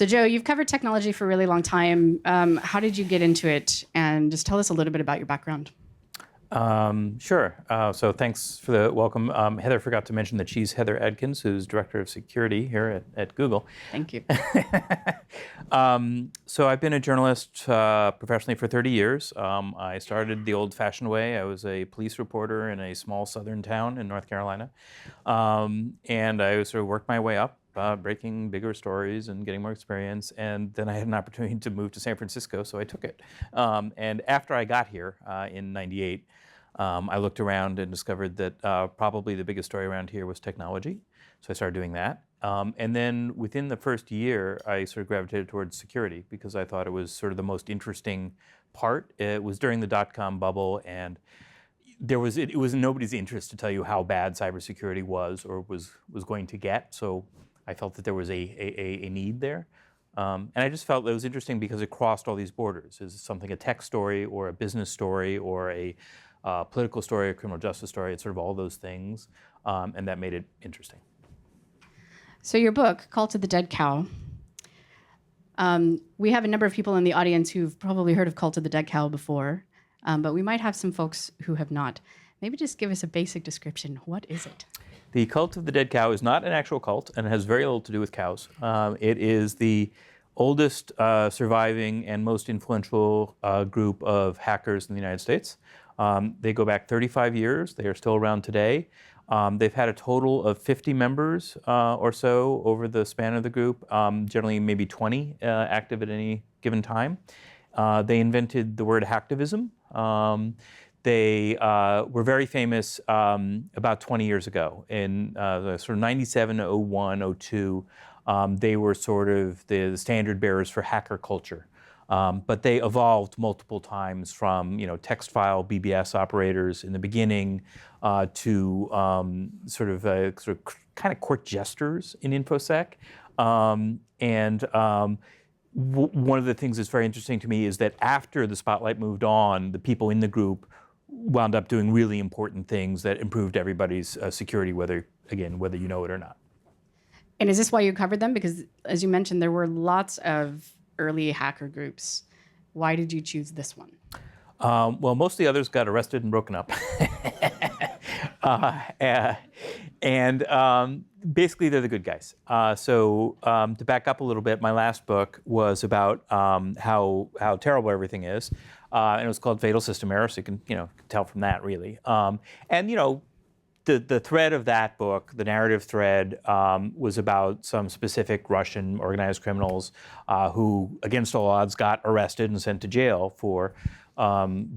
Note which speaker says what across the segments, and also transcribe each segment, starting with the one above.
Speaker 1: So Joe, you've covered technology for a really long time. How did you get into it? And just tell us a little bit about your background.
Speaker 2: Sure. So thanks for the welcome. Heather forgot to mention that she's Heather Adkins, who's Director of Security here at Google.
Speaker 1: Thank you.
Speaker 2: So I've been a journalist professionally for 30 years. I started the old-fashioned way. I was a police reporter in a small southern town in North Carolina. And I sort of worked my way up, breaking bigger stories and getting more experience. And then I had an opportunity to move to San Francisco, so I took it. And after I got here in '98, I looked around and discovered that probably the biggest story around here was technology. So I started doing that. And then within the first year, I sort of gravitated towards security because I thought it was sort of the most interesting part. It was during the dot-com bubble, and it was in nobody's interest to tell you how bad cybersecurity was or was going to get. So I felt that there was a need there. And I just felt it was interesting because it crossed all these borders. Is something a tech story or a business story or a political story, a criminal justice story? It's sort of all those things, and that made it interesting.
Speaker 1: So your book, Call to the Dead Cow, we have a number of people in the audience who've probably heard of Call to the Dead Cow before, but we might have some folks who have not. Maybe just give us a basic description. What is it?
Speaker 2: The Cult of the Dead Cow is not an actual cult, and it has very little to do with cows. It is the oldest surviving and most influential group of hackers in the United States. They go back 35 years. They are still around today. They've had a total of 50 members or so over the span of the group, generally maybe 20 active at any given time. They invented the word hacktivism. They were very famous about 20 years ago. In sort of 97, 01, 02, they were sort of the standard bearers for hacker culture. But they evolved multiple times from text file BBS operators in the beginning to sort of kind of court jesters in InfoSec. One of the things that's very interesting to me is that after the spotlight moved on, the people in the group wound up doing really important things that improved everybody's security, whether you know it or not.
Speaker 1: And is this why you covered them? Because as you mentioned, there were lots of early hacker groups. Why did you choose this one?
Speaker 2: Well, most of the others got arrested and broken up. Basically, they're the good guys. So to back up a little bit, my last book was about how terrible everything is, and it was called Fatal System Error. So you can tell from that really. The thread of that book, the narrative thread, was about some specific Russian organized criminals who, against all odds, got arrested and sent to jail for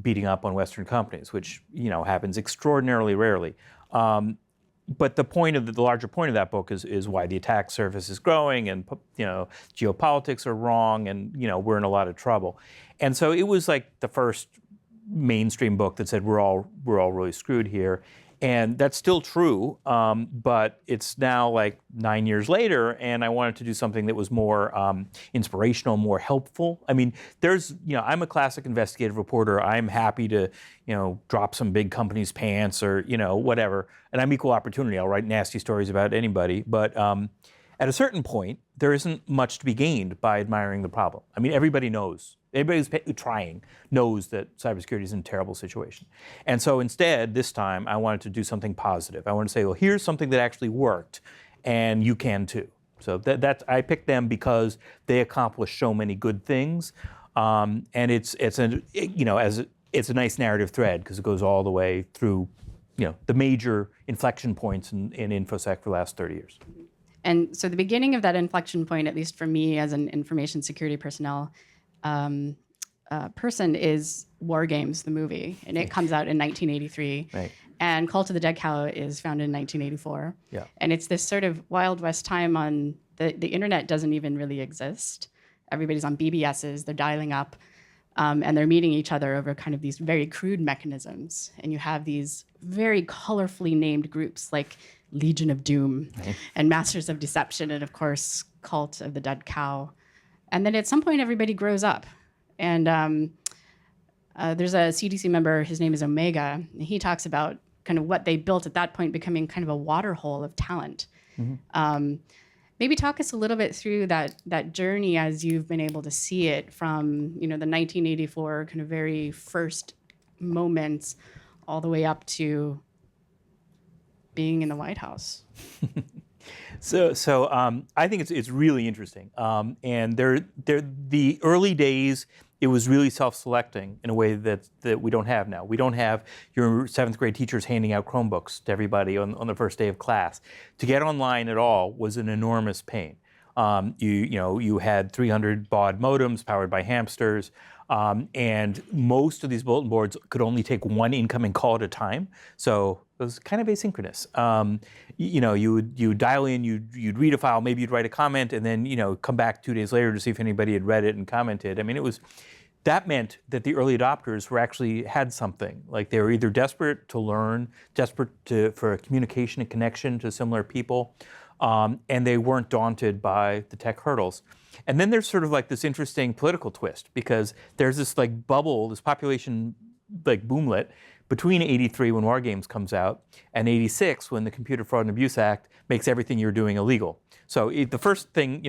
Speaker 2: beating up on Western companies, which happens extraordinarily rarely. But the larger point of that book is why the attack surface is growing, and geopolitics are wrong, and we're in a lot of trouble. And so it was like the first mainstream book that said we're all really screwed here. And that's still true, but it's now like 9 years later, and I wanted to do something that was more inspirational, more helpful. I mean, I'm a classic investigative reporter. I'm happy to, drop some big company's pants or, whatever. And I'm equal opportunity. I'll write nasty stories about anybody. But at a certain point, there isn't much to be gained by admiring the problem. I mean, everybody knows. Everybody who's trying knows that cybersecurity is in a terrible situation. And so instead, this time, I wanted to do something positive. I wanted to say, well, here's something that actually worked, and you can too. So I picked them because they accomplish so many good things, and it's a nice narrative thread because it goes all the way through, the major inflection points in InfoSec for the last 30 years.
Speaker 1: And so the beginning of that inflection point, at least for me as an information security personnel, person is War Games, the movie, and it comes out in 1983.
Speaker 2: Right.
Speaker 1: And Call to the Dead Cow is found in 1984.
Speaker 2: Yeah.
Speaker 1: And it's this sort of Wild West time on the internet doesn't even really exist. Everybody's on BBSs, they're dialing up, and they're meeting each other over kind of these very crude mechanisms. And you have these very colorfully named groups like Legion of Doom and Masters of Deception, and of course, Cult of the Dead Cow. And then at some point, everybody grows up. And there's a CDC member, his name is Omega, and he talks about kind of what they built at that point becoming kind of a water hole of talent. Mm-hmm. Maybe talk us a little bit through that journey as you've been able to see it from, the 1984 kind of very first moments all the way up to being in the White House.
Speaker 2: So I think it's really interesting. And the early days, it was really self-selecting in a way that we don't have now. We don't have your seventh grade teachers handing out Chromebooks to everybody on the first day of class. To get online at all was an enormous pain. You had 300 baud modems powered by hamsters. And most of these bulletin boards could only take one incoming call at a time, so it was kind of asynchronous. You would dial in, you'd read a file, maybe you'd write a comment, and then come back 2 days later to see if anybody had read it and commented. I mean, that meant that the early adopters had something. Like they were either desperate to learn, desperate for communication and connection to similar people, and they weren't daunted by the tech hurdles. And then there's sort of like this interesting political twist, because there's this like bubble, this population like boomlet between '83 when War Games comes out and '86 when the Computer Fraud and Abuse Act makes everything you're doing illegal. So the first thing,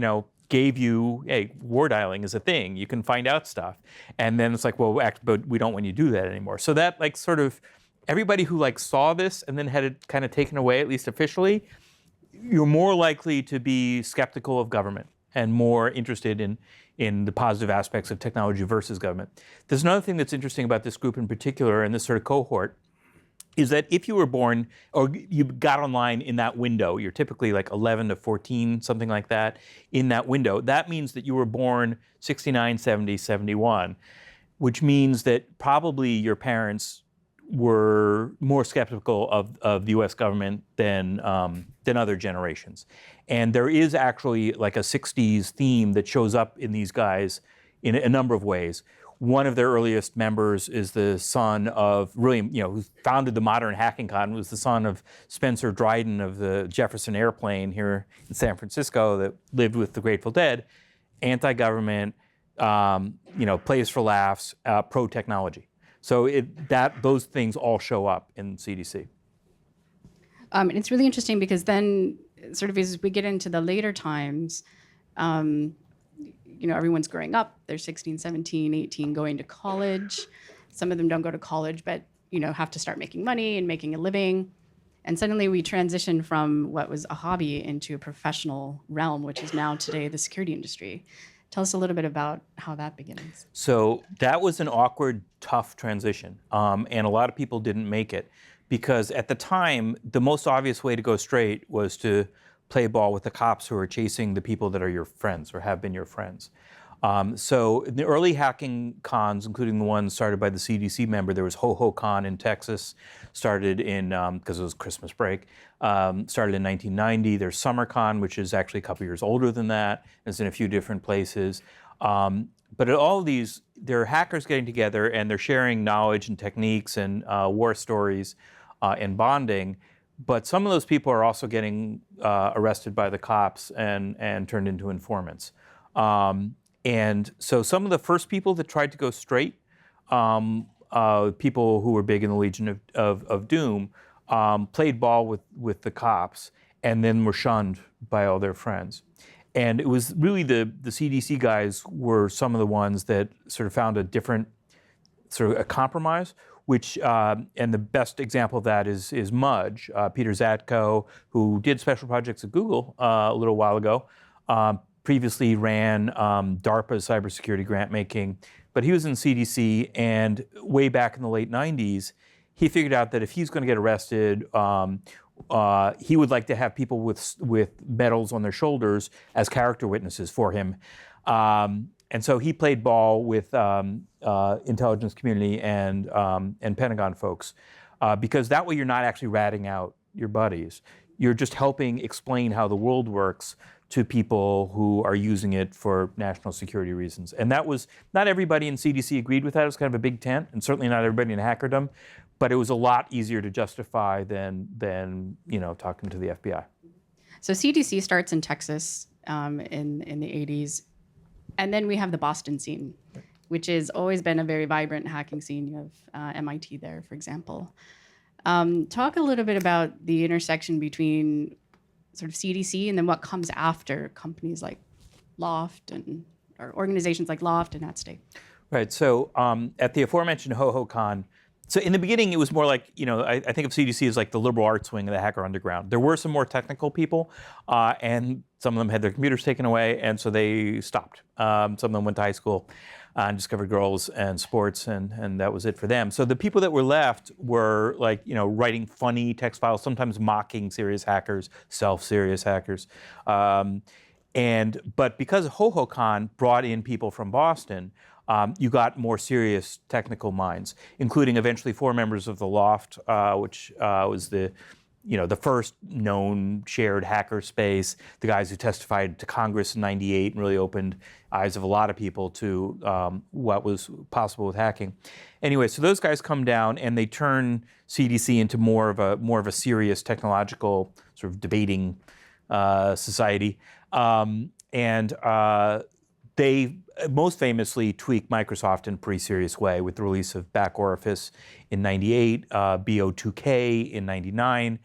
Speaker 2: gave you, hey, war dialing is a thing. You can find out stuff. And then it's like, well, but we don't want you to do that anymore. So that like sort of everybody who like saw this and then had it kind of taken away, at least officially, you're more likely to be skeptical of government and more interested in the positive aspects of technology versus government. There's another thing that's interesting about this group in particular and this sort of cohort is that if you were born or you got online in that window, you're typically like 11 to 14, something like that, in that window. That means that you were born 69, 70, 71, which means that probably your parents were more skeptical of the U.S. government than other generations. And there is actually like a 60s theme that shows up in these guys in a number of ways. One of their earliest members is the son of William, who founded the modern hacking con, was the son of Spencer Dryden of the Jefferson Airplane here in San Francisco that lived with the Grateful Dead, anti-government, plays for laughs, pro-technology. So those things all show up in CDC.
Speaker 1: And it's really interesting because then sort of as we get into the later times, everyone's growing up. They're 16, 17, 18, going to college. Some of them don't go to college, but, have to start making money and making a living. And suddenly we transition from what was a hobby into a professional realm, which is now today the security industry. Tell us a little bit about how that begins.
Speaker 2: So that was an awkward, tough transition. And a lot of people didn't make it because at the time, the most obvious way to go straight was to play ball with the cops who are chasing the people that are your friends or have been your friends. So in the early hacking cons, including the one started by the CDC member, there was Ho-Ho-Con in Texas, started in, because it was Christmas break, started in 1990. There's SummerCon, which is actually a couple years older than that. It's in a few different places. But at all of these, there are hackers getting together and they're sharing knowledge and techniques and war stories and bonding. But some of those people are also getting arrested by the cops and turned into informants. And so some of the first people that tried to go straight, people who were big in the Legion of Doom, played ball with the cops and then were shunned by all their friends. And it was really the CDC guys were some of the ones that sort of found a different sort of a compromise, which, and the best example of that is Mudge, Peter Zatko, who did special projects at Google a little while ago, previously ran DARPA's cybersecurity grant making, but he was in CDC, and way back in the late 90s, he figured out that if he's going to get arrested, he would like to have people with medals on their shoulders as character witnesses for him. And so he played ball with intelligence community and Pentagon folks, because that way you're not actually ratting out your buddies. You're just helping explain how the world works to people who are using it for national security reasons. And that was, not everybody in CDC agreed with that. It was kind of a big tent, and certainly not everybody in hackerdom, but it was a lot easier to justify than talking to the FBI.
Speaker 1: So CDC starts in Texas in the 80s. And then we have the Boston scene, which has always been a very vibrant hacking scene. You have MIT there, for example. Talk a little bit about the intersection between sort of CDC and then what comes after companies like Loft or organizations like Loft and at stake.
Speaker 2: Right. So at the aforementioned HoHoCon, so in the beginning it was more like, I think of CDC as like the liberal arts wing of the hacker underground. There were some more technical people, and some of them had their computers taken away, and so they stopped. Some of them went to high school and discovered girls and sports, and that was it for them. So the people that were left were like, writing funny text files, sometimes mocking serious hackers, self-serious hackers. But because HoHoCon brought in people from Boston, you got more serious technical minds, including eventually 4 members of the Loft, which was the first known shared hacker space, the guys who testified to Congress in '98 and really opened eyes of a lot of people to what was possible with hacking. Anyway, so those guys come down and they turn CDC into more of a serious technological sort of debating society, they most famously tweaked Microsoft in a pretty serious way with the release of Back Orifice in '98, BO2K in '99,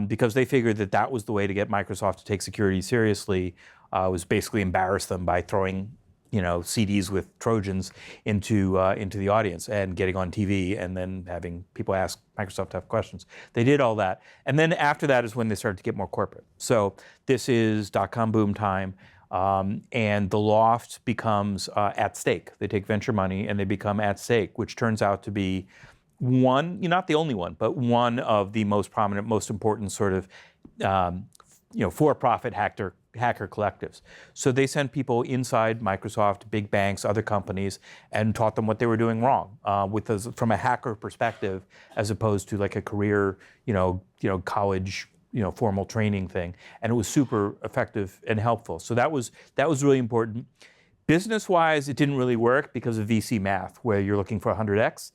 Speaker 2: because they figured that was the way to get Microsoft to take security seriously, was basically embarrass them by throwing CDs with Trojans into the audience and getting on TV and then having people ask Microsoft tough questions. They did all that. And then after that is when they started to get more corporate. So this is dot-com boom time. And the Loft becomes at stake. They take venture money and they become at stake, which turns out to be not the only one, but one of the most prominent, most important sort of for-profit hacker collectives. So they sent people inside Microsoft, big banks, other companies, and taught them what they were doing wrong from a hacker perspective, as opposed to like a career, college, formal training thing. And it was super effective and helpful. So that was really important. Business-wise, it didn't really work because of VC math, where you're looking for 100x.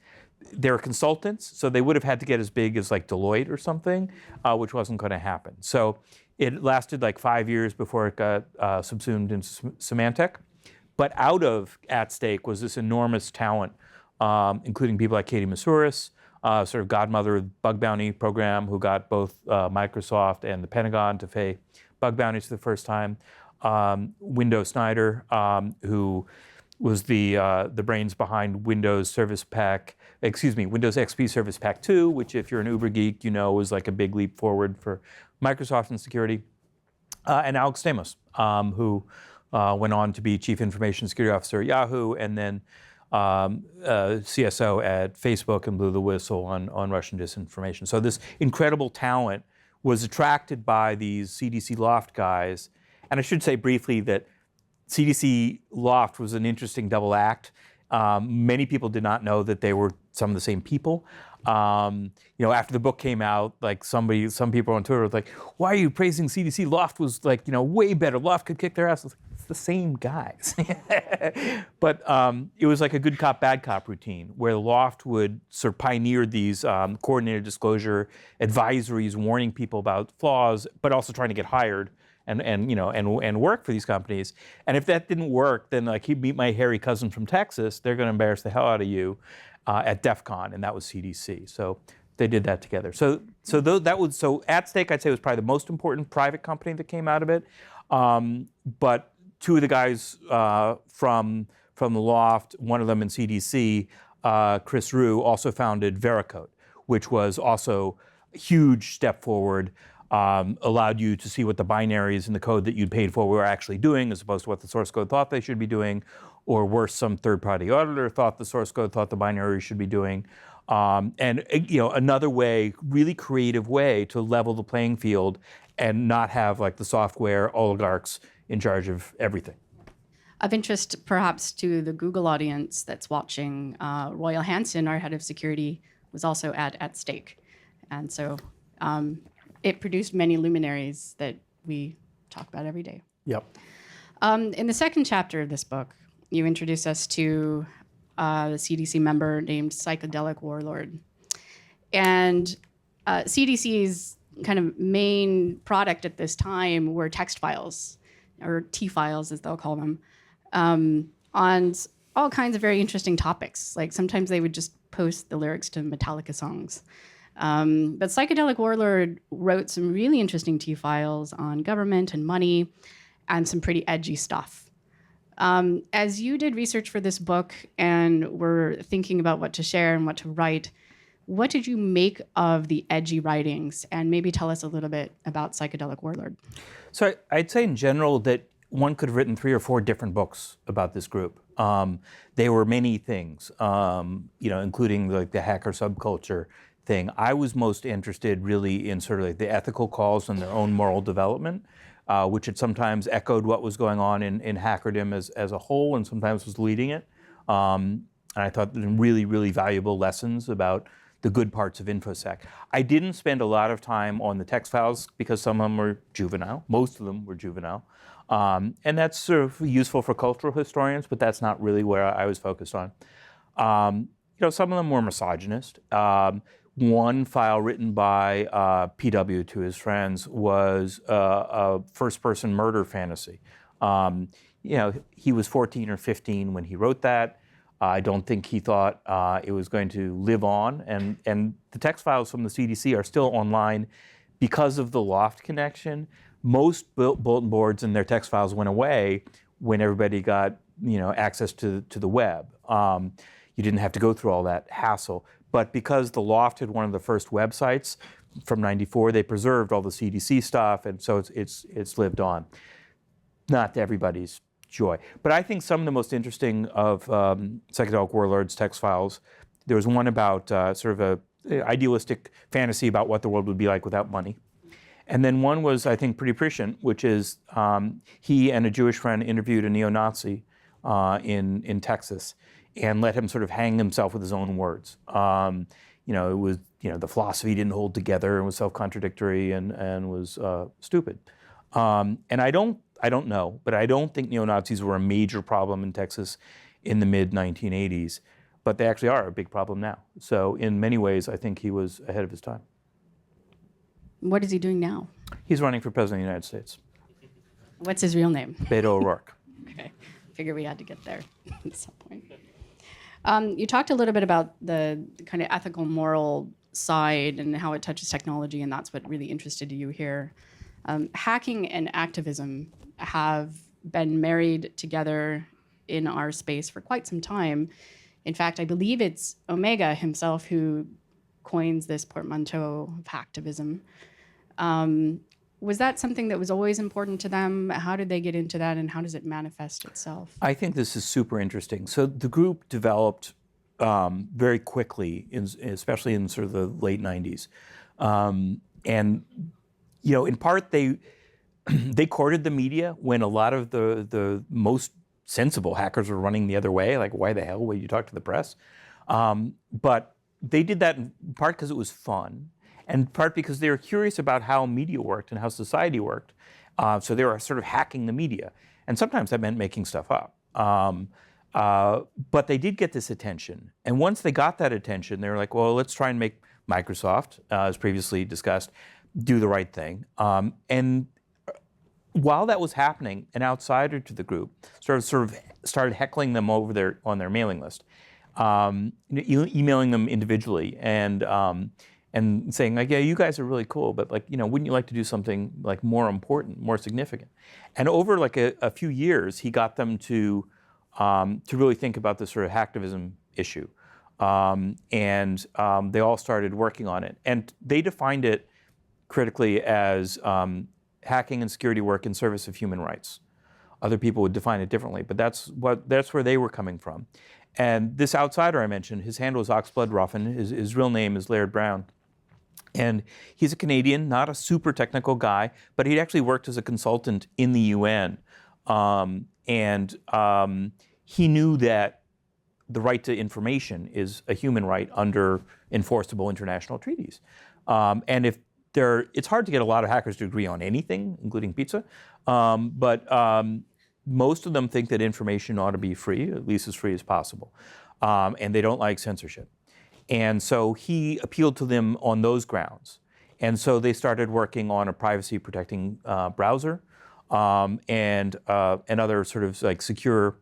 Speaker 2: They're consultants, so they would have had to get as big as like Deloitte or something, which wasn't going to happen. So it lasted like 5 years before it got subsumed into Symantec. But out of at stake was this enormous talent, including people like Katie Masouras, sort of godmother of the bug bounty program, who got both Microsoft and the Pentagon to pay bug bounties for the first time. Window Snyder, who was the brains behind Windows XP Service Pack 2, which if you're an Uber geek, was like a big leap forward for Microsoft and security. And Alex Stamos, who went on to be Chief Information Security Officer at Yahoo, and then CSO at Facebook, and blew the whistle on Russian disinformation. So this incredible talent was attracted by these CDC Loft guys. And I should say briefly that CDC Loft was an interesting double act. Many people did not know that they were some of the same people. After the book came out, like some people on Twitter were like, "Why are you praising CDC? Loft was like, way better. Loft could kick their ass." I was like, it's the same guys. But it was like a good cop, bad cop routine, where Loft would sort of pioneer these coordinated disclosure advisories, warning people about flaws, but also trying to get hired and work for these companies. And if that didn't work, then like, he'd meet my hairy cousin from Texas. They're going to embarrass the hell out of you at DEF CON, and that was CDC. So they did that together. So At Stake, I'd say, was probably the most important private company that came out of it. But 2 of the guys from the Loft, one of them in CDC, Chris Rue, also founded Veracode, which was also a huge step forward. Allowed you to see what the binaries in the code that you'd paid for were actually doing, as opposed to what the source code thought they should be doing, or worse, some third-party auditor thought the source code thought the binary should be doing. Another way, really creative way to level the playing field and not have like the software oligarchs in charge of everything.
Speaker 1: Of interest, perhaps, to the Google audience that's watching, Royal Hansen, our head of security, was also at stake. And so it produced many luminaries that we talk about every day.
Speaker 2: Yep.
Speaker 1: In the second chapter of this book, you introduce us to a CDC member named Psychedelic Warlord. And CDC's kind of main product at this time were text files, or T-files as they'll call them, on all kinds of very interesting topics. Like sometimes they would just post the lyrics to Metallica songs. But Psychedelic Warlord wrote some really interesting T-files on government and money and some pretty edgy stuff. As you did research for this book and were thinking about what to share and what to write, what did you make of the edgy writings? And maybe tell us a little bit about Psychedelic Warlord.
Speaker 2: So I'd say in general that one could have written 3 or 4 different books about this group. They were many things, including like the hacker subculture thing. I was most interested really in sort of like the ethical calls and their own moral development, which had sometimes echoed what was going on in hackerdom as a whole and sometimes was leading it. And I thought really, really valuable lessons about the good parts of InfoSec. I didn't spend a lot of time on the text files because some of them were juvenile. Most of them were juvenile. And that's sort of useful for cultural historians, but that's not really where I was focused on. Some of them were misogynist. One file written by PW to his friends was a first-person murder fantasy. He was 14 or 15 when he wrote that. I don't think he thought it was going to live on. And the text files from the CDC are still online because of the Loft connection. Most bulletin boards and their text files went away when everybody got access to the web. You didn't have to go through all that hassle. But because the Loft had one of the first websites from '94, they preserved all the CDC stuff, and so it's lived on. Not to everybody's joy. But I think some of the most interesting of Psychedelic Warlord's text files, there was one about sort of a idealistic fantasy about what the world would be like without money. And then one was, I think, pretty prescient, which is he and a Jewish friend interviewed a neo-Nazi in Texas and let him sort of hang himself with his own words. It was, the philosophy didn't hold together and was self-contradictory and was stupid. And I don't know, but I don't think neo-Nazis were a major problem in Texas in the mid-1980s, but they actually are a big problem now. So in many ways, I think he was ahead of his time.
Speaker 1: What is he doing now?
Speaker 2: He's running for president of the United States.
Speaker 1: What's his real name?
Speaker 2: Beto O'Rourke.
Speaker 1: Okay, figure we had to get there at some point. You talked a little bit about the kind of ethical, moral side and how it touches technology, and that's what really interested you here. Hacking and activism have been married together in our space for quite some time. In fact, I believe it's Omega himself who coins this portmanteau of hacktivism. Was that something that was always important to them? How did they get into that, and how does it manifest itself?
Speaker 2: I think this is super interesting. So the group developed very quickly, especially in sort of the late 90s. In part, they courted the media when a lot of the most sensible hackers were running the other way. Like, why the hell would you talk to the press? But they did that in part because it was fun, and in part because they were curious about how media worked and how society worked. So they were sort of hacking the media. And sometimes that meant making stuff up. But they did get this attention. And once they got that attention, they were like, well, let's try and make Microsoft, as previously discussed, do the right thing. And while that was happening, an outsider to the group sort of started heckling them on their mailing list, emailing them individually and saying like, yeah, you guys are really cool, but like, wouldn't you like to do something like more important, more significant? And over like a few years, he got them to really think about this sort of hacktivism issue, and they all started working on it. And they defined it critically as hacking and security work in service of human rights. Other people would define it differently, but that's where they were coming from. And this outsider I mentioned, his handle is Oxblood Ruffin. His real name is Laird Brown. And he's a Canadian, not a super technical guy, but he'd actually worked as a consultant in the UN. He knew that the right to information is a human right under enforceable international treaties. And it's hard to get a lot of hackers to agree on anything, including pizza, but most of them think that information ought to be free, at least as free as possible, and they don't like censorship. And so he appealed to them on those grounds. And so they started working on a privacy-protecting browser and other sort of like secure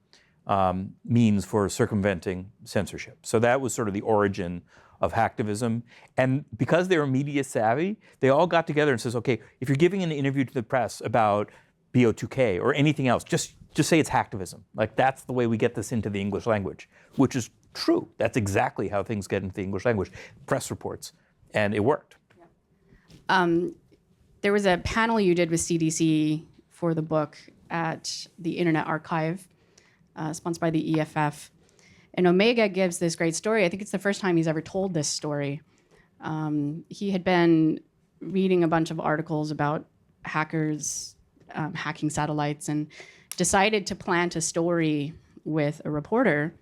Speaker 2: means for circumventing censorship. So that was sort of the origin of hacktivism. And because they were media savvy, they all got together and says, okay, if you're giving an interview to the press about BO2K or anything else, just say it's hacktivism. Like, that's the way we get this into the English language, which is true. That's exactly how things get into the English language. Press reports. And it worked.
Speaker 1: There was a panel you did with CDC for the book at the Internet Archive, sponsored by the EFF. And Omega gives this great story. I think it's the first time he's ever told this story. He had been reading a bunch of articles about hackers hacking satellites and decided to plant a story with a reporter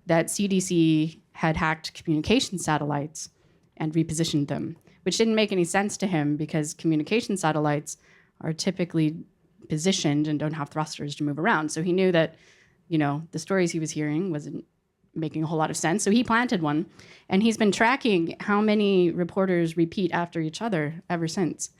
Speaker 1: that CDC had hacked communication satellites and repositioned them, which didn't make any sense to him because communication satellites are typically positioned and don't have thrusters to move around. So he knew that, the stories he was hearing wasn't making a whole lot of sense. So he planted one, and he's been tracking how many reporters repeat after each other ever since,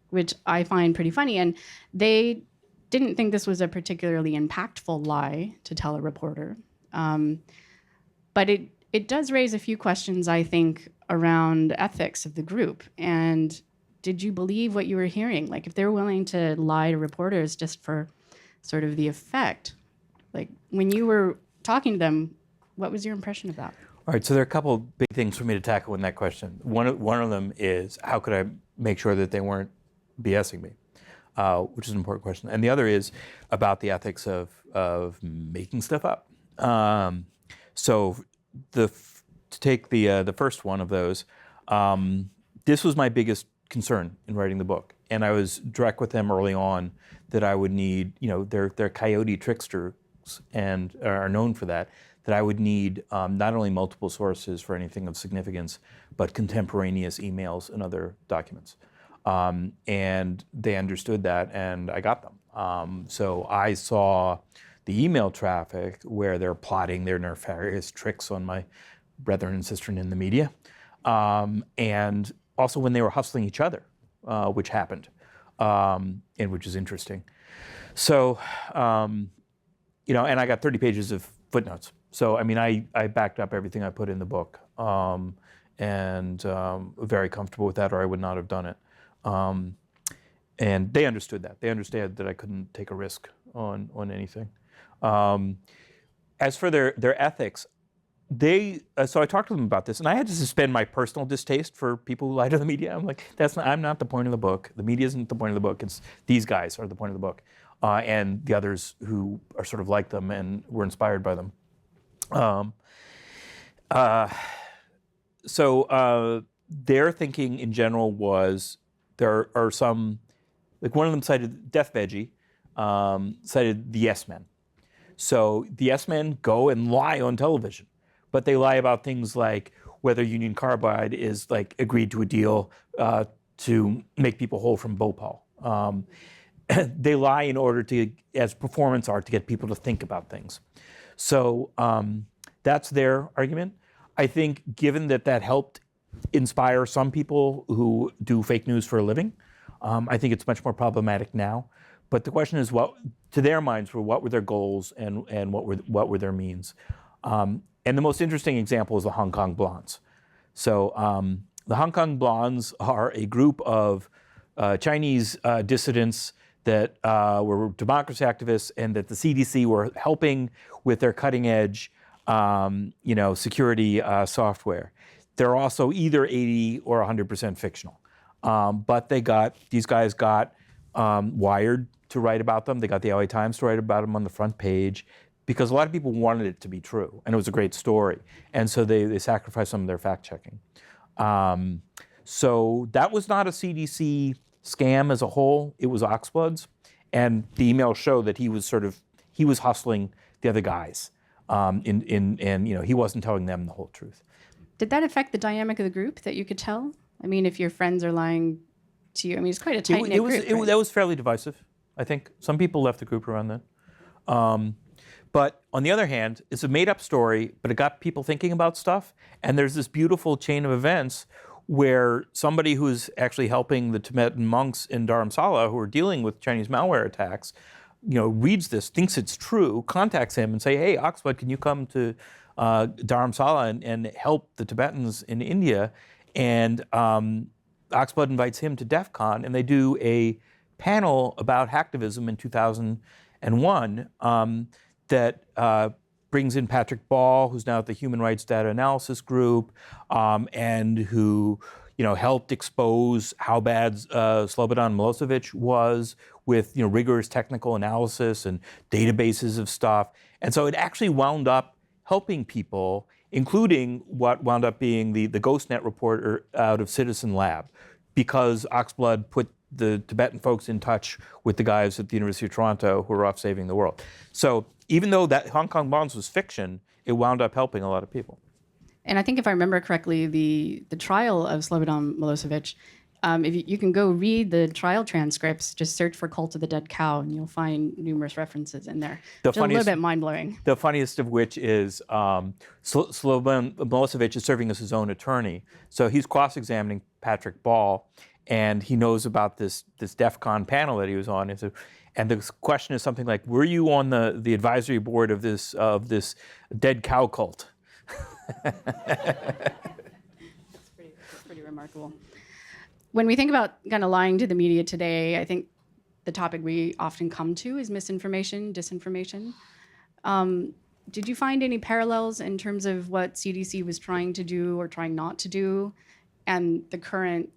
Speaker 1: which I find pretty funny. And they didn't think this was a particularly impactful lie to tell a reporter. But it does raise a few questions, I think, around ethics of the group. And did you believe what you were hearing? Like, if they're willing to lie to reporters just for sort of the effect, like when you were talking to them, what was your impression of that?
Speaker 2: All right, so there are a couple big things for me to tackle in that question. One of them is, how could I make sure that they weren't BSing me, which is an important question. And the other is about the ethics of making stuff up. So to take the first one of those, this was my biggest concern in writing the book. And I was direct with them early on that I would need, they're coyote tricksters and are known for that I would need not only multiple sources for anything of significance, but contemporaneous emails and other documents. And they understood that, and I got them. So I saw the email traffic where they're plotting their nefarious tricks on my brethren and sistren in the media. And also when they were hustling each other, which happened, and which is interesting. So, and I got 30 pages of footnotes. So, I mean, I backed up everything I put in the book, and very comfortable with that, or I would not have done it. And they understood that. They understand that I couldn't take a risk on anything. As for their ethics, so I talked to them about this, and I had to suspend my personal distaste for people who lie to the media. I'm like, I'm not the point of the book. The media isn't the point of the book. It's these guys are the point of the book, and the others who are sort of like them and were inspired by them. So their thinking in general was there are some, like one of them cited Death Veggie, cited the Yes Men. So the Yes Men go and lie on television, but they lie about things like whether Union Carbide is like agreed to a deal to make people whole from Bhopal. They lie in order to, as performance art, to get people to think about things. So that's their argument. I think given that helped inspire some people who do fake news for a living, I think it's much more problematic now. But the question is, what to their minds what were their goals and what were their means? And the most interesting example is the Hong Kong Blondes. So the Hong Kong Blondes are a group of Chinese dissidents that were democracy activists, and that the CDC were helping with their cutting edge, security software. They're also either 80 or 100% fictional. But these guys got Wired to write about them. They got the LA Times to write about them on the front page because a lot of people wanted it to be true, and it was a great story. And so they sacrificed some of their fact checking. So that was not a CDC scam as a whole. It was Oxblood's, and the emails show that he was hustling the other guys, and he wasn't telling them the whole truth.
Speaker 1: Did that affect the dynamic of the group that you could tell? I mean, if your friends are lying to you, I mean, it's quite a tight-knit group. Right?
Speaker 2: That was fairly divisive, I think. Some people left the group around then. But on the other hand, it's a made-up story, but it got people thinking about stuff. And there's this beautiful chain of events where somebody who's actually helping the Tibetan monks in Dharamsala who are dealing with Chinese malware attacks, reads this, thinks it's true, contacts him and say, hey, Oxblood, can you come to Dharamsala and help the Tibetans in India. And Oxblood invites him to DEF CON, and they do a panel about hacktivism in 2001 that brings in Patrick Ball, who's now at the Human Rights Data Analysis Group, and who helped expose how bad Slobodan Milosevic was with rigorous technical analysis and databases of stuff. And so it actually wound up helping people, including what wound up being the GhostNet report out of Citizen Lab, because Oxblood put the Tibetan folks in touch with the guys at the University of Toronto who were off saving the world. So even though that Hong Kong Bonds was fiction, it wound up helping a lot of people.
Speaker 1: And I think if I remember correctly, the trial of Slobodan Milosevic, if you can go read the trial transcripts, just search for Cult of the Dead Cow, and you'll find numerous references in there. Just a little bit mind-blowing.
Speaker 2: The funniest of which is Slobodan Milosevic is serving as his own attorney. So he's cross-examining Patrick Ball, and he knows about this DEF CON panel that he was on. And the question is something like, were you on the advisory board of this dead cow cult?
Speaker 1: That's pretty remarkable. When we think about kind of lying to the media today, I think the topic we often come to is misinformation, disinformation. Did you find any parallels in terms of what CDC was trying to do or trying not to do, and the current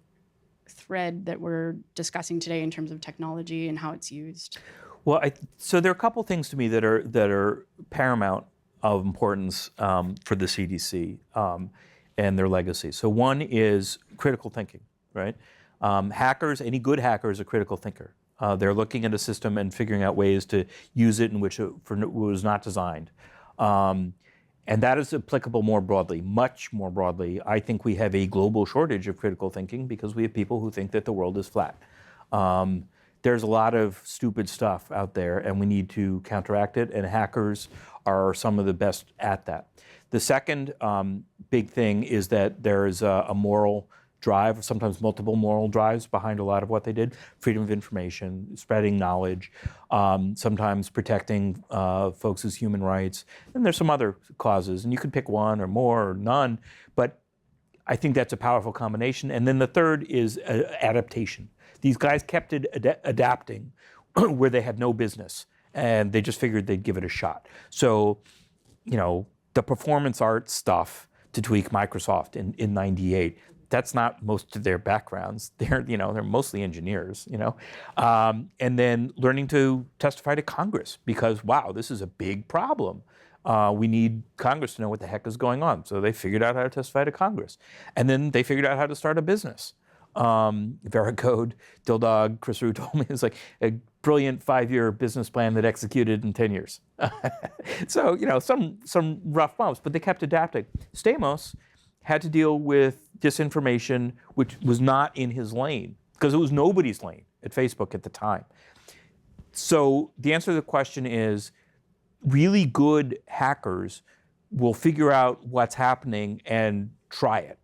Speaker 1: thread that we're discussing today in terms of technology and how it's used?
Speaker 2: Well, so there are a couple things to me that are paramount of importance for the CDC and their legacy. So one is critical thinking, right? Hackers, any good hacker is a critical thinker. They're looking at a system and figuring out ways to use it in which it was not designed. And that is applicable more broadly, much more broadly. I think we have a global shortage of critical thinking because we have people who think that the world is flat. There's a lot of stupid stuff out there, and we need to counteract it, and hackers are some of the best at that. The second big thing is that there is a moral drive, sometimes multiple moral drives behind a lot of what they did. Freedom of information, spreading knowledge, sometimes protecting folks' human rights. And there's some other causes, and you could pick one or more or none, but I think that's a powerful combination. And then the third is adaptation. These guys kept adapting where they had no business, and they just figured they'd give it a shot. So, the performance art stuff to tweak Microsoft in '98, that's not most of their backgrounds. They're mostly engineers, and then learning to testify to Congress because, wow, this is a big problem. We need Congress to know what the heck is going on. So they figured out how to testify to Congress. And then they figured out how to start a business. Veracode, Dildog, Chris Rue told me it's like a brilliant 5-year business plan that executed in 10 years. So, some rough bumps, but they kept adapting. Stamos had to deal with disinformation, which was not in his lane, because it was nobody's lane at Facebook at the time. So the answer to the question is, really good hackers will figure out what's happening and try it.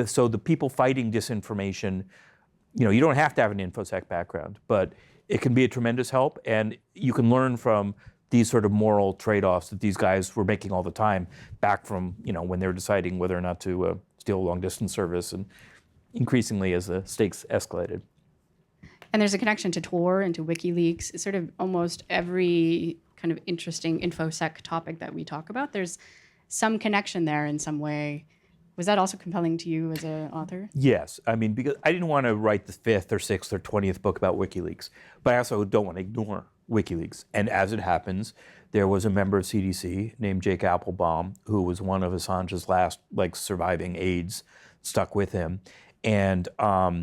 Speaker 2: So the people fighting disinformation, you don't have to have an InfoSec background, but it can be a tremendous help, and you can learn from these sort of moral trade-offs that these guys were making all the time, back from when they were deciding whether or not to steal a long-distance service, and increasingly as the stakes escalated.
Speaker 1: And there's a connection to Tor and to WikiLeaks. It's sort of almost every kind of interesting InfoSec topic that we talk about, there's some connection there in some way. Was that also compelling to you as an author?
Speaker 2: Yes. I mean, because I didn't want to write the 5th or 6th or 20th book about WikiLeaks, but I also don't want to ignore WikiLeaks. And as it happens, there was a member of CDC named Jake Applebaum, who was one of Assange's last surviving aides, stuck with him. And what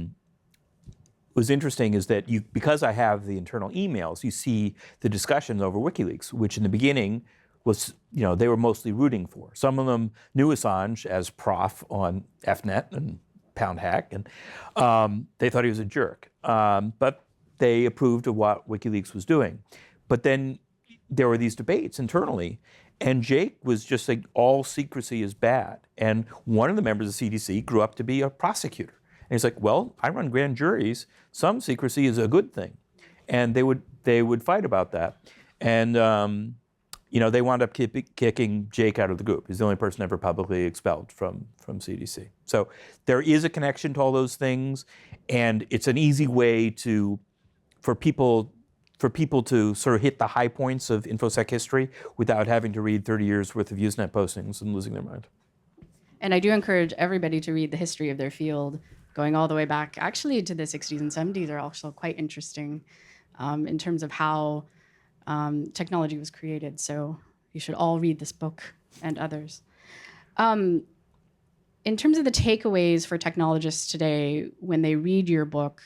Speaker 2: was interesting is that because I have the internal emails, you see the discussions over WikiLeaks, which in the beginning was, they were mostly rooting for. Some of them knew Assange as prof on FNet and Pound Hack, and they thought he was a jerk. But they approved of what WikiLeaks was doing. But then there were these debates internally, and Jake was just like, all secrecy is bad. And one of the members of CDC grew up to be a prosecutor. And he's like, well, I run grand juries. Some secrecy is a good thing. And they would fight about that. And they wound up kicking Jake out of the group. He's the only person ever publicly expelled from CDC. So there is a connection to all those things, and it's an easy way for people to sort of hit the high points of InfoSec history without having to read 30 years worth of Usenet postings and losing their mind.
Speaker 1: And I do encourage everybody to read the history of their field, going all the way back actually to the 60s and 70s are also quite interesting in terms of how technology was created. So you should all read this book and others. In terms of the takeaways for technologists today, when they read your book,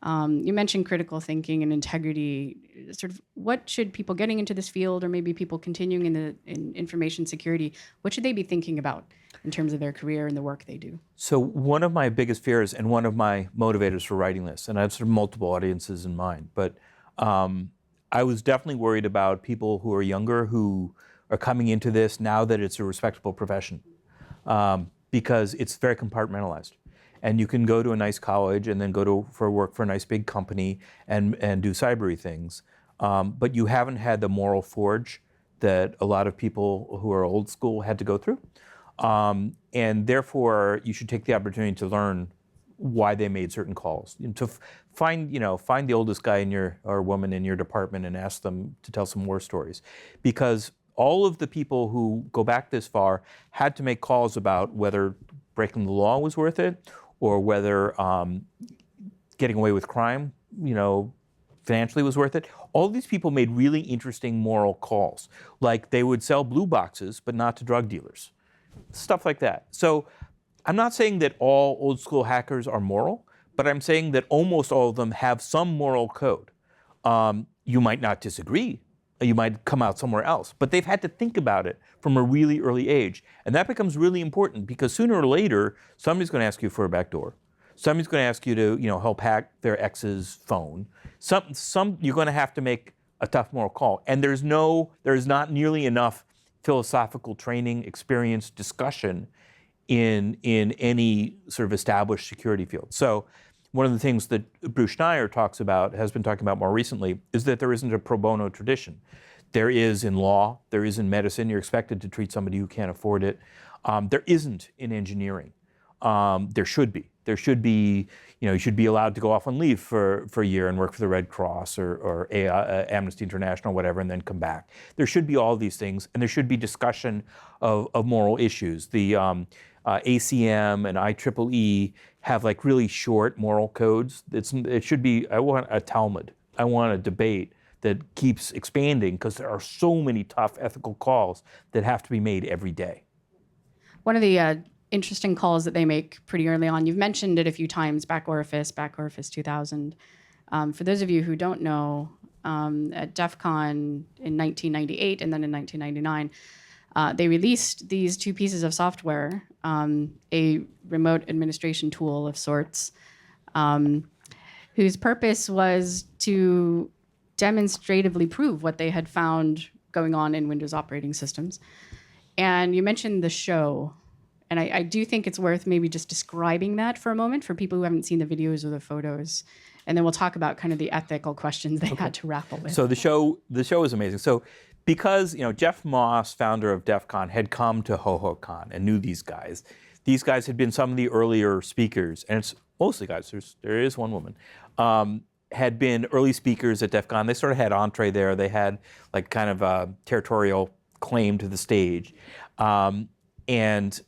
Speaker 1: you mentioned critical thinking and integrity. Sort of, what should people getting into this field, or maybe people continuing in information security, what should they be thinking about in terms of their career and the work they do?
Speaker 2: So one of my biggest fears and one of my motivators for writing this, and I have sort of multiple audiences in mind, but I was definitely worried about people who are younger who are coming into this now that it's a respectable profession, because it's very compartmentalized. And you can go to a nice college and then go for work for a nice big company and do cybery things. But you haven't had the moral forge that a lot of people who are old school had to go through. And therefore, you should take the opportunity to learn why they made certain calls. To find the oldest guy or woman in your department and ask them to tell some war stories. Because all of the people who go back this far had to make calls about whether breaking the law was worth it, or whether getting away with crime, financially was worth it. All these people made really interesting moral calls. Like they would sell blue boxes, but not to drug dealers. Stuff like that. So I'm not saying that all old school hackers are moral, but I'm saying that almost all of them have some moral code. You might not disagree. You might come out somewhere else, but they've had to think about it from a really early age. And that becomes really important because sooner or later, somebody's going to ask you for a backdoor. Somebody's going to ask you to, help hack their ex's phone. You're going to have to make a tough moral call. And there's not nearly enough philosophical training, experience, discussion in any sort of established security field. So one of the things that Bruce Schneier has been talking about more recently, is that there isn't a pro bono tradition. There is in law, there is in medicine. You're expected to treat somebody who can't afford it. There isn't in engineering. There should be. There should be, you should be allowed to go off on leave for a year and work for the Red Cross or Amnesty International, whatever, and then come back. There should be all these things, and there should be discussion of moral issues. The ACM and IEEE have like really short moral codes. It should be, I want a Talmud. I want a debate that keeps expanding because there are so many tough ethical calls that have to be made every day.
Speaker 1: One of the interesting calls that they make pretty early on, you've mentioned it a few times, Back Orifice 2000. For those of you who don't know, at DEF CON in 1998 and then in 1999, they released these two pieces of software, a remote administration tool of sorts, whose purpose was to demonstratively prove what they had found going on in Windows operating systems. And you mentioned the show, and I do think it's worth maybe just describing that for a moment for people who haven't seen the videos or the photos. And then we'll talk about kind of the ethical questions they had to grapple with.
Speaker 2: So the show is amazing. So because Jeff Moss, founder of DEF CON, had come to HoHoCon and knew these guys. These guys had been some of the earlier speakers, and it's mostly guys. There is one woman. Had been early speakers at DEF CON. They sort of had entree there. They had like kind of a territorial claim to the stage, and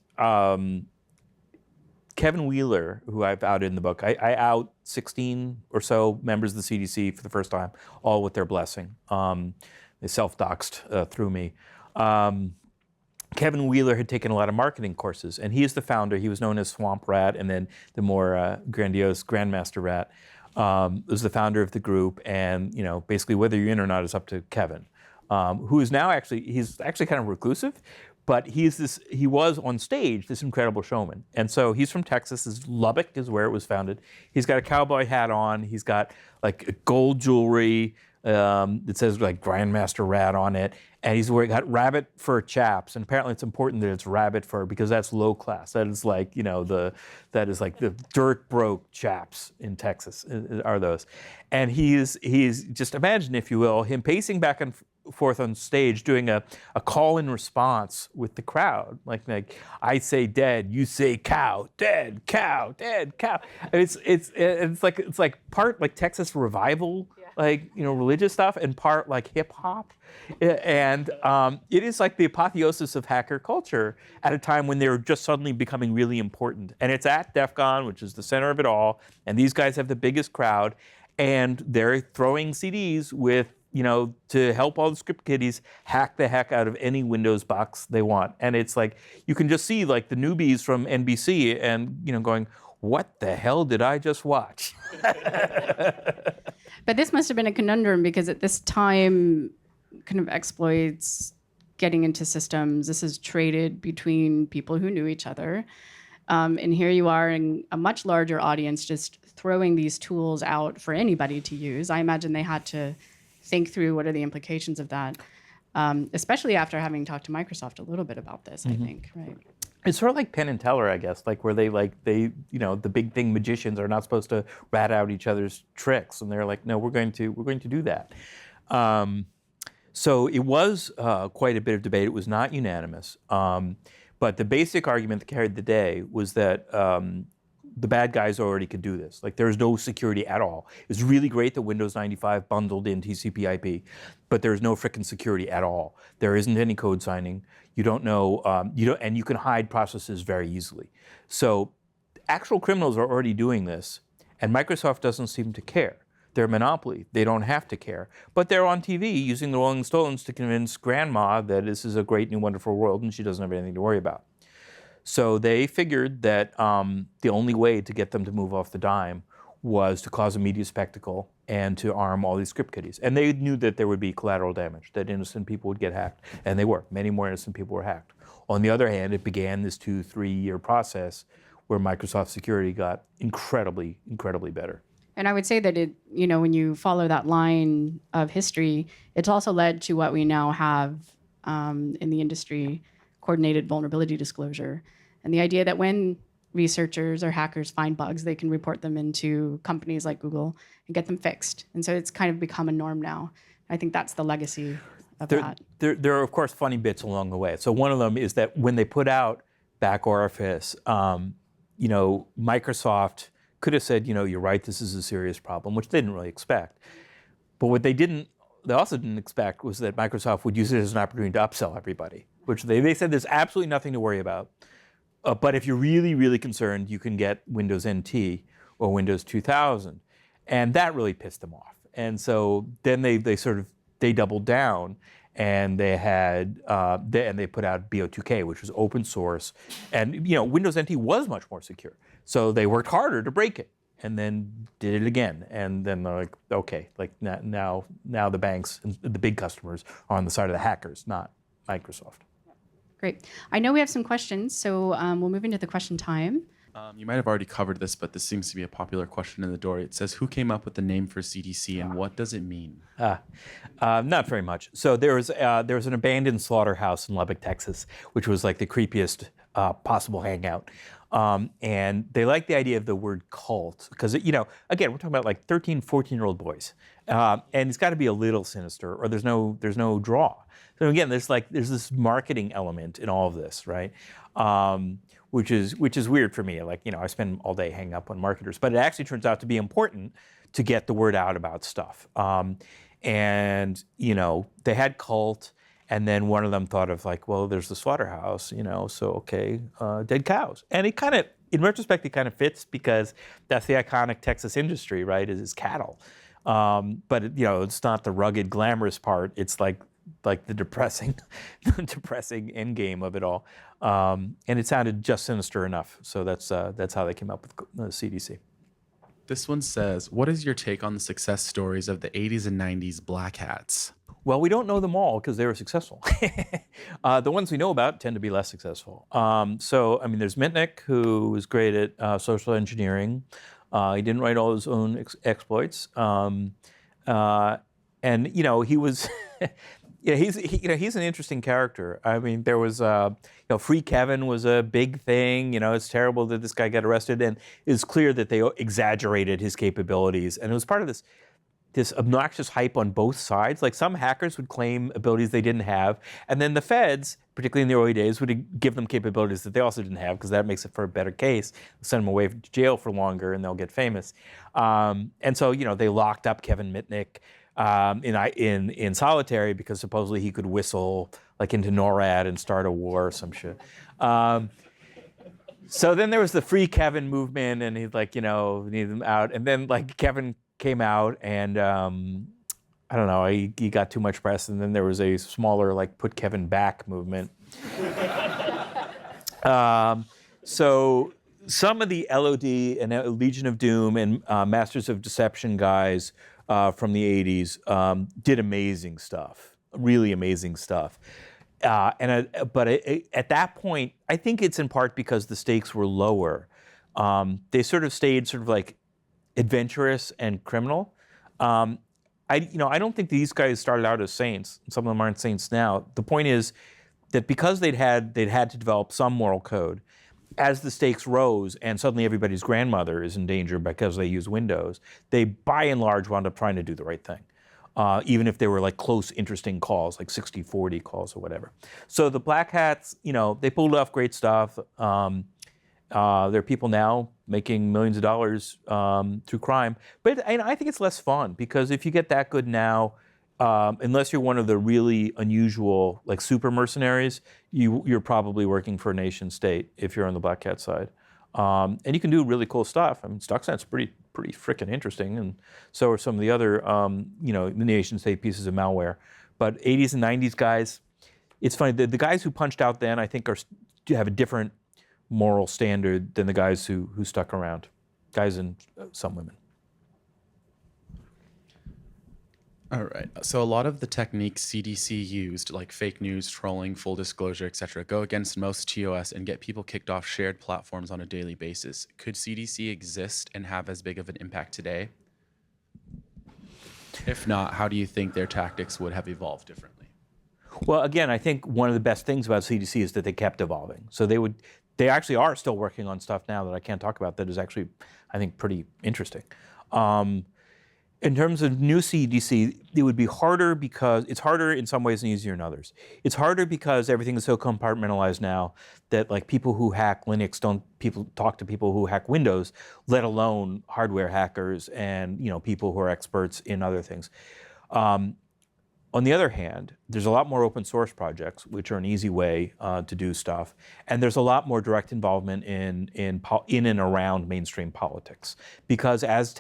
Speaker 2: Kevin Wheeler, who I've outed in the book, I out 16 or so members of the CDC for the first time, all with their blessing. They self-doxed through me. Kevin Wheeler had taken a lot of marketing courses, and he is the founder. He was known as Swamp Rat, and then the more grandiose Grandmaster Rat was the founder of the group. And basically, whether you're in or not is up to Kevin, who is now he's actually kind of reclusive, but he was on stage this incredible showman. And so he's from Texas. Lubbock is where it was founded. He's got a cowboy hat on. He's got like gold jewelry. It says like Grandmaster Rat on it, and he's got rabbit fur chaps, and apparently it's important that it's rabbit fur because that's low class. That is like the dirt broke chaps in Texas are those, and he's just imagine, if you will, him pacing back and forth on stage doing a call and response with the crowd. Like I say dead, you say cow, dead cow. And it's like part like Texas revival, like religious stuff, and part like hip hop. And it is like the apotheosis of hacker culture at a time when they're just suddenly becoming really important. And it's at DEF CON, which is the center of it all. And these guys have the biggest crowd. And they're throwing CDs with, to help all the script kiddies hack the heck out of any Windows box they want. And it's like, you can just see like the newbies from NBC and, going, what the hell did I just watch?
Speaker 1: But this must have been a conundrum because at this time, kind of exploits getting into systems, this is traded between people who knew each other. And here you are in a much larger audience just throwing these tools out for anybody to use. I imagine they had to think through what are the implications of that, especially after having talked to Microsoft a little bit about this, I think, right?
Speaker 2: It's sort of like Penn and Teller, I guess, like where they the big thing magicians are not supposed to rat out each other's tricks, and they're like, no, we're going to do that. So it was quite a bit of debate. It was not unanimous, but the basic argument that carried the day was that the bad guys already could do this. Like there's no security at all. It's really great that Windows 95 bundled in TCP/IP, but there's no frickin' security at all. There isn't any code signing. You don't know, and you can hide processes very easily. So actual criminals are already doing this, and Microsoft doesn't seem to care. They're a monopoly. They don't have to care. But they're on TV using the Rolling Stones to convince grandma that this is a great new wonderful world and she doesn't have anything to worry about. So they figured that the only way to get them to move off the dime was to cause a media spectacle and to arm all these script kiddies. And they knew that there would be collateral damage, that innocent people would get hacked. And they were. Many more innocent people were hacked. On the other hand, it began this 2-3 year process where Microsoft security got incredibly, incredibly better.
Speaker 1: And I would say that when you follow that line of history, it's also led to what we now have in the industry, coordinated vulnerability disclosure. And the idea that when researchers or hackers find bugs, they can report them into companies like Google and get them fixed. And so it's kind of become a norm now. I think that's the legacy of that.
Speaker 2: There are, of course, funny bits along the way. So one of them is that when they put out Back Orifice, Microsoft could have said, you're right, this is a serious problem, which they didn't really expect. But what they also didn't expect was that Microsoft would use it as an opportunity to upsell everybody, which they said there's absolutely nothing to worry about. But if you're really, really concerned, you can get Windows NT or Windows 2000. And that really pissed them off. And so then they doubled down, and they had and they put out BO2K, which was open source. And Windows NT was much more secure. So they worked harder to break it, and then did it again. And then they're like, okay, like now the banks and the big customers are on the side of the hackers, not Microsoft.
Speaker 1: Great. I know we have some questions, so we'll move into the question time.
Speaker 3: You might have already covered this, but this seems to be a popular question in the door. It says, who came up with the name for CDC and what does it mean?
Speaker 2: Not very much. So there was an abandoned slaughterhouse in Lubbock, Texas, which was like the creepiest possible hangout. And they liked the idea of the word cult because, again, we're talking about like 13, 14-year-old boys. And it's got to be a little sinister or there's no draw. So again, there's this marketing element in all of this, right? Which is weird for me. Like, I spend all day hanging up on marketers, but it actually turns out to be important to get the word out about stuff. And they had cult, and then one of them thought of like, well, there's the slaughterhouse, so okay, dead cows. And it kind of, in retrospect, it kind of fits because that's the iconic Texas industry, right? Is cattle. But it's not the rugged, glamorous part. It's like the depressing end game of it all. And it sounded just sinister enough. So that's how they came up with the CDC.
Speaker 3: This one says, what is your take on the success stories of the 80s and 90s black hats?
Speaker 2: Well, we don't know them all because they were successful. The ones we know about tend to be less successful. There's Mitnick, who was great at social engineering. He didn't write all his own exploits. And he was... he's an interesting character. I mean, there was, Free Kevin was a big thing. It's terrible that this guy got arrested, and it's clear that they exaggerated his capabilities. And it was part of this this obnoxious hype on both sides. Like some hackers would claim abilities they didn't have, and then the feds, particularly in the early days, would give them capabilities that they also didn't have because that makes it for a better case. Send them away to jail for longer, and they'll get famous. And so they locked up Kevin Mitnick in solitary because supposedly he could whistle like into NORAD and start a war or some shit. So then there was the Free Kevin movement, and he's like, need them out. And then like Kevin came out, and I don't know, he got too much press. And then there was a smaller like Put Kevin Back movement. So some of the LOD and Legion of Doom and Masters of Deception guys from the 80s did amazing stuff, really amazing stuff. But at that point, I think it's in part because the stakes were lower. They sort of stayed sort of like adventurous and criminal. I don't think these guys started out as saints. Some of them aren't saints now. The point is that because they'd had to develop some moral code, as the stakes rose and suddenly everybody's grandmother is in danger because they use Windows, they by and large wound up trying to do the right thing. Even if they were like close, interesting calls, like 60-40 calls or whatever. So the Black Hats, they pulled off great stuff. There are people now making millions of dollars through crime. But I think it's less fun because if you get that good now, unless you're one of the really unusual, like super mercenaries, you're probably working for a nation state if you're on the Black Hat side. And you can do really cool stuff. I mean, Stuxnet's pretty freaking interesting, and so are some of the other, nation state pieces of malware. But 80s and 90s guys, it's funny. The guys who punched out then, I think, have a different moral standard than the guys who stuck around. Guys and some women.
Speaker 3: All right. So a lot of the techniques CDC used, like fake news, trolling, full disclosure, etc., go against most TOS and get people kicked off shared platforms on a daily basis. Could CDC exist and have as big of an impact today? If not, how do you think their tactics would have evolved differently?
Speaker 2: Well, again, I think one of the best things about CDC is that they kept evolving. So they actually are still working on stuff now that I can't talk about that is actually, I think, pretty interesting. In terms of new CDC, it would be harder because it's harder in some ways and easier in others. It's harder because everything is so compartmentalized now that like people who hack Linux don't talk to people who hack Windows, let alone hardware hackers and people who are experts in other things. On the other hand, there's a lot more open source projects, which are an easy way to do stuff, and there's a lot more direct involvement in and around mainstream politics. Because as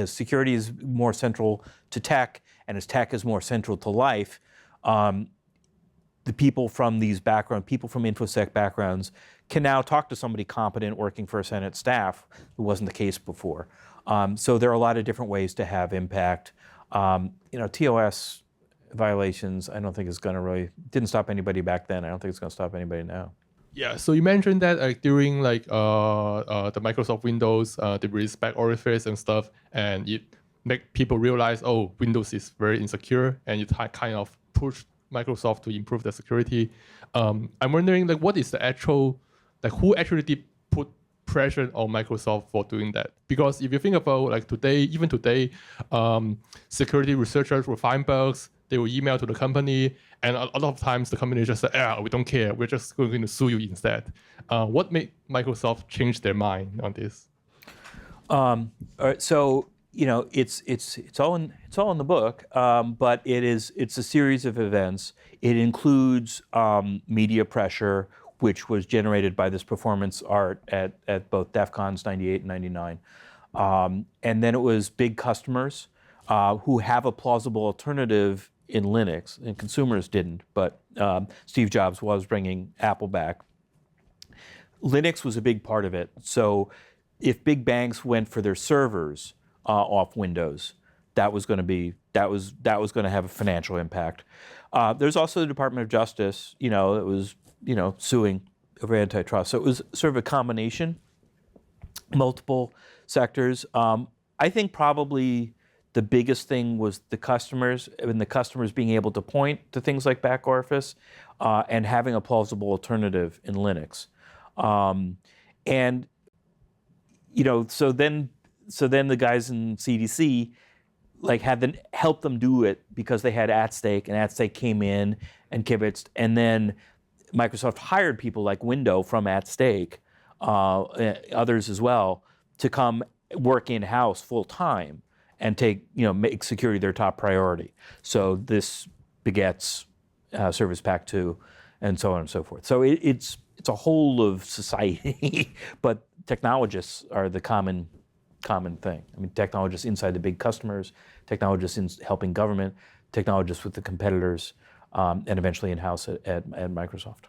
Speaker 2: security is more central to tech, and as tech is more central to life, the people from these backgrounds, people from InfoSec backgrounds, can now talk to somebody competent working for a Senate staff, who wasn't the case before. So there are a lot of different ways to have impact. TOS violations, I don't think it's going to didn't stop anybody back then. I don't think it's going to stop anybody now.
Speaker 4: Yeah, so you mentioned that during the Microsoft Windows, they released Back Orifice and stuff, and it make people realize, oh, Windows is very insecure, and it kind of pushed Microsoft to improve their security. I'm wondering, what is the actual, who actually did put pressure on Microsoft for doing that? Because if you think about even today, security researchers will find bugs. They will email to the company, and a lot of times the company just say, we don't care. We're just going to sue you instead. What made Microsoft change their mind on this?
Speaker 2: So it's all in the book, but it's a series of events. It includes media pressure, which was generated by this performance art at both DEF CONs 98 and 99, and then it was big customers who have a plausible alternative in Linux, and consumers didn't, but Steve Jobs was bringing Apple back. Linux was a big part of it. So if big banks went for their servers off Windows, that was going to have a financial impact. There's also the Department of Justice, that was suing over antitrust. So it was sort of a combination, multiple sectors. I think probably the biggest thing was the customers, and the customers being able to point to things like Back Orifice and having a plausible alternative in Linux. So then the guys in CDC like had them help them do it because they had AtStake, and AtStake came in and kibitzed, and then Microsoft hired people like Window from AtStake, others as well, to come work in-house full-time and make security their top priority. So this begets Service Pack 2 and so on and so forth. So it's a whole of society, but technologists are the common thing. I mean, technologists inside the big customers, technologists in helping government, technologists with the competitors, and eventually in-house at Microsoft.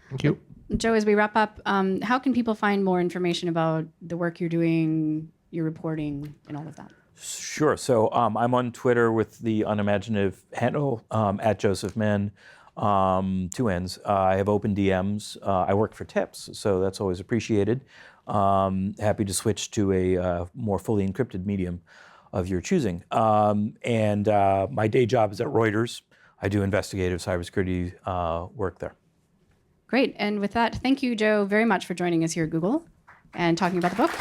Speaker 4: Thank you.
Speaker 1: Joe, as we wrap up, how can people find more information about the work you're doing, your reporting, and all of that?
Speaker 2: Sure. So I'm on Twitter with the unimaginative handle at Joseph Menn, 2 N's. I have open DMs. I work for tips, so that's always appreciated. Happy to switch to a more fully encrypted medium of your choosing. And my day job is at Reuters. I do investigative cybersecurity work there.
Speaker 1: Great. And with that, thank you, Joe, very much for joining us here at Google and talking about the book.